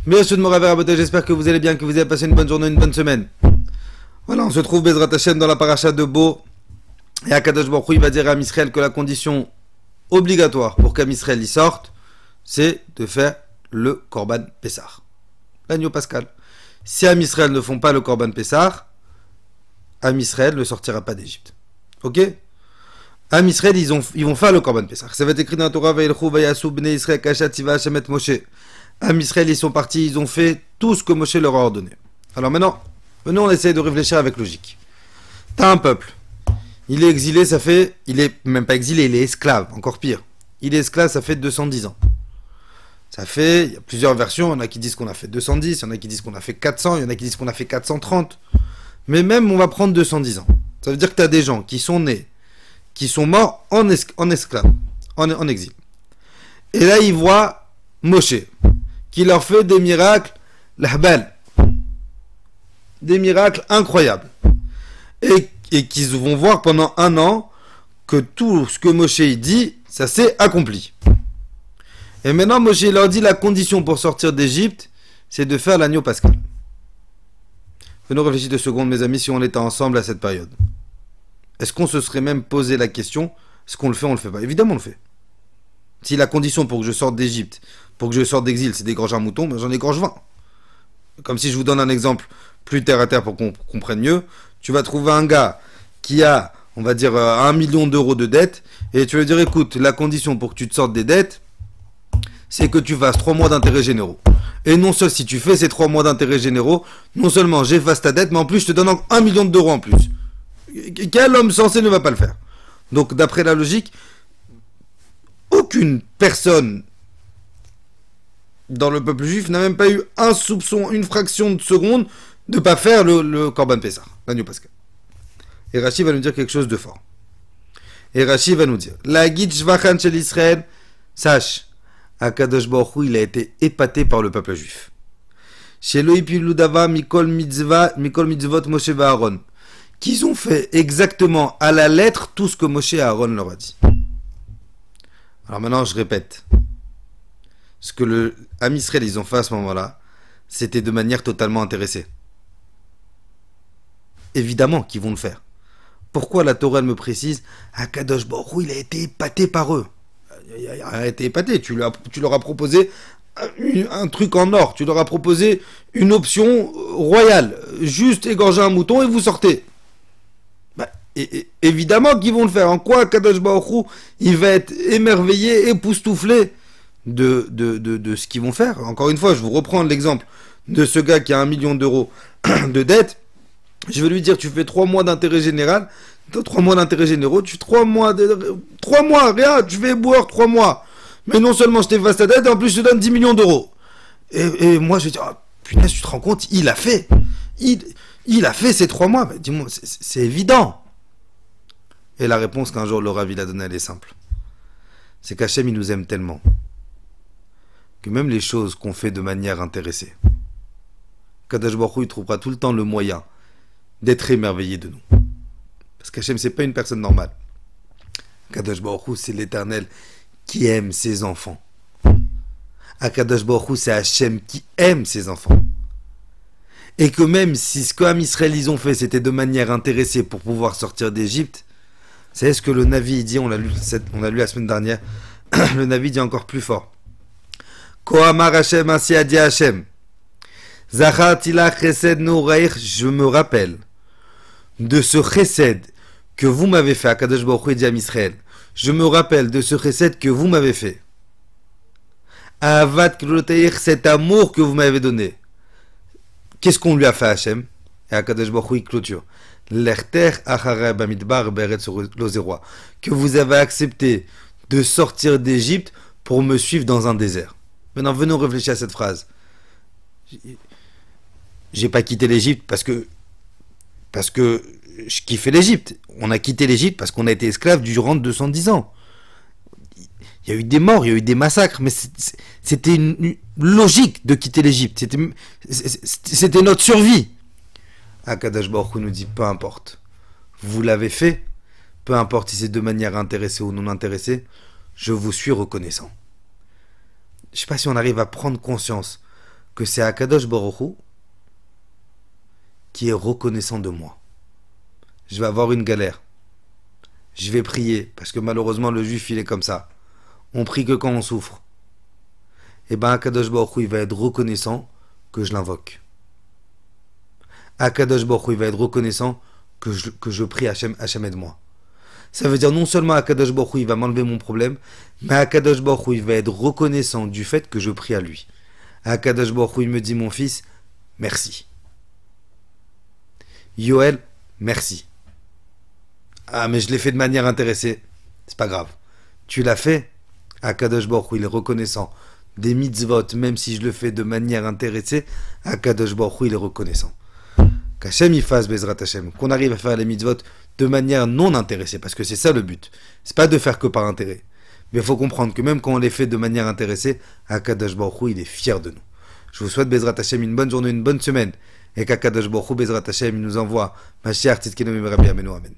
Bien sûr, de Moraver Aboté, j'espère que vous allez bien, que vous avez passé une bonne journée, une bonne semaine. Voilà, on se trouve Bezrat Hashem dans la paracha de Bo. Et Akadosh Baruch Hu, il va dire à Am Israël que la condition obligatoire pour qu'Am Israël y sorte, c'est de faire le Korban Pessah, l'agneau pascal. Si Am Israël ne font pas le Korban Pessah, Am Israël ne sortira pas d'Égypte. Ok? Am Israël, ils vont faire le Korban Pessah. Ça va être écrit dans la Torah, Vaïlchou, Vayasu, Bnei Israël, Kashat, Tiva, Hashem et Moshe. Am Israël, ils sont partis, ils ont fait tout ce que Moshe leur a ordonné. Alors maintenant, venons, on essaye de réfléchir avec logique. T'as un peuple. Il est exilé, ça fait... Il est même pas exilé, il est esclave, encore pire. Il est esclave, ça fait 210 ans. Ça fait... Il y a plusieurs versions, il y en a qui disent qu'on a fait 210, il y en a qui disent qu'on a fait 400, il y en a qui disent qu'on a fait 430. Mais même, on va prendre 210 ans. Ça veut dire que t'as des gens qui sont nés, qui sont morts en esclave, en exil. Et là, ils voient Moshe, qui leur fait des miracles, l'ahbal, des miracles incroyables. Et qu'ils vont voir pendant un an que tout ce que Moshe dit, ça s'est accompli. Et maintenant, Moshe leur dit la condition pour sortir d'Égypte, c'est de faire l'agneau pascal. Venons réfléchir 2 secondes, mes amis, si on était ensemble à cette période. Est-ce qu'on se serait même posé la question, est-ce qu'on le fait, on le fait pas? Évidemment, on le fait. Si la condition pour que je sorte d'Égypte, pour que je sorte d'exil, c'est d'égorger un mouton, ben j'en égorge 20. Comme si je vous donne un exemple plus terre à terre pour qu'on comprenne mieux. Tu vas trouver un gars qui a, on va dire, 1 million d'euros de dettes, et tu vas dire, écoute, la condition pour que tu te sortes des dettes, c'est que tu fasses 3 mois d'intérêts généraux. Et non seulement, si tu fais ces 3 mois d'intérêts généraux, non seulement j'efface ta dette, mais en plus je te donne 1 million d'euros en plus. Quel homme sensé ne va pas le faire? Donc, d'après la logique, aucune personne dans le peuple juif n'a même pas eu un soupçon, une fraction de seconde de ne pas faire le Korban Pessah, l'agneau pascal. Et Rashi va nous dire quelque chose de fort. Et Rashi va nous dire, la Gid Shvachan Shel Israël, sache, Akadosh Baruch Hu, il a été épaté par le peuple juif. Chez Loïpiludava Mikol Mitzvot Moshe va Aaron, qu'ils ont fait exactement à la lettre tout ce que Moshe et Aaron leur a dit. Alors maintenant, je répète. Ce que le Am Israël, ils ont fait à ce moment-là, c'était de manière totalement intéressée. Évidemment qu'ils vont le faire. Pourquoi la Torah elle me précise Akadosh Baruch Hu, il a été épaté par eux? Il a été épaté. Tu leur as proposé un truc en or. Tu leur as proposé une option royale. Juste égorger un mouton et vous sortez. Évidemment qu'ils vont le faire. En quoi Akadosh Baruch Hu, il va être émerveillé, époustouflé de ce qu'ils vont faire. Encore une fois, je vous reprends l'exemple de ce gars qui a 1 million d'euros de dette. Je vais lui dire, tu fais 3 mois d'intérêt général, 3 mois d'intérêt généraux, tu fais 3 mois, rien, tu fais boire 3 mois. Mais non seulement je t'efface ta dette, et en plus je te donne 10 millions d'euros. Et moi je vais dire, oh, punaise, tu te rends compte, il a fait. Il a fait ces 3 mois. Mais dis-moi, c'est évident. Et la réponse qu'un jour le Rav il a donnée, elle est simple. C'est qu'Hachem, il nous aime tellement que même les choses qu'on fait de manière intéressée, Kadosh Baruch Hu, il trouvera tout le temps le moyen d'être émerveillé de nous. Parce qu'Hachem, c'est pas une personne normale. Kadosh Baruch Hu, c'est l'Éternel qui aime ses enfants. Kadosh Baruch Hu, c'est Hachem qui aime ses enfants. Et que même si ce qu'Am Israël ils ont fait, c'était de manière intéressée pour pouvoir sortir d'Égypte, c'est ce que le Navi dit, on l'a lu la semaine dernière, le Navi dit encore plus fort. Kohamar Hachem, ainsi a dit Hachem. Zachartila chesed nouraïr, je me rappelle de ce chesed que vous m'avez fait, Akadosh Baruch Hu dit à Israël. Je me rappelle de ce chesed que vous m'avez fait. Ahavat klotaïr, cet amour que vous m'avez donné. Qu'est-ce qu'on lui a fait, Hachem? Et Akadosh Baruch Hu clôture. L'erter acharei bamidbar beretz lozeroi. Que vous avez accepté de sortir d'Égypte pour me suivre dans un désert. Maintenant, venons réfléchir à cette phrase. J'ai pas quitté l'Égypte parce que je kiffais l'Égypte. On a quitté l'Égypte parce qu'on a été esclaves durant 210 ans. Il y a eu des morts, il y a eu des massacres, mais c'était une logique de quitter l'Égypte. C'était notre survie. Akadosh Baruch Hu nous dit, peu importe. Vous l'avez fait, peu importe si c'est de manière intéressée ou non intéressée, je vous suis reconnaissant. Je ne sais pas si on arrive à prendre conscience que c'est Akadosh Baruch Hu qui est reconnaissant de moi. Je vais avoir une galère. Je vais prier, parce que malheureusement le juif il est comme ça. On prie que quand on souffre. Et ben Akadosh Baruch Hu il va être reconnaissant que je l'invoque. Akadosh Baruch Hu il va être reconnaissant que je prie Hachem aide-moi. Ça veut dire non seulement Akadosh Baruch Hu il va m'enlever mon problème, mais Akadosh Baruch Hu il va être reconnaissant du fait que je prie à lui. Akadosh Baruch Hu il me dit mon fils, merci. Yoel, merci. Ah mais je l'ai fait de manière intéressée. C'est pas grave. Tu l'as fait, Akadosh Baruch Hu il est reconnaissant. Des mitzvot, même si je le fais de manière intéressée, Akadosh Baruch Hu il est reconnaissant. Qu'Hachem y fasse Bezrat Hashem, qu'on arrive à faire les mitzvot de manière non intéressée, parce que c'est ça le but. C'est pas de faire que par intérêt. Mais il faut comprendre que même quand on les fait de manière intéressée, Akadosh Baruch Hu il est fier de nous. Je vous souhaite Bezrat Hashem une bonne journée, une bonne semaine, et qu'Akadosh Baruch Hu Bezrat Hashem nous envoie Mashiach Tzidkenu Rabbi Amenu Amen.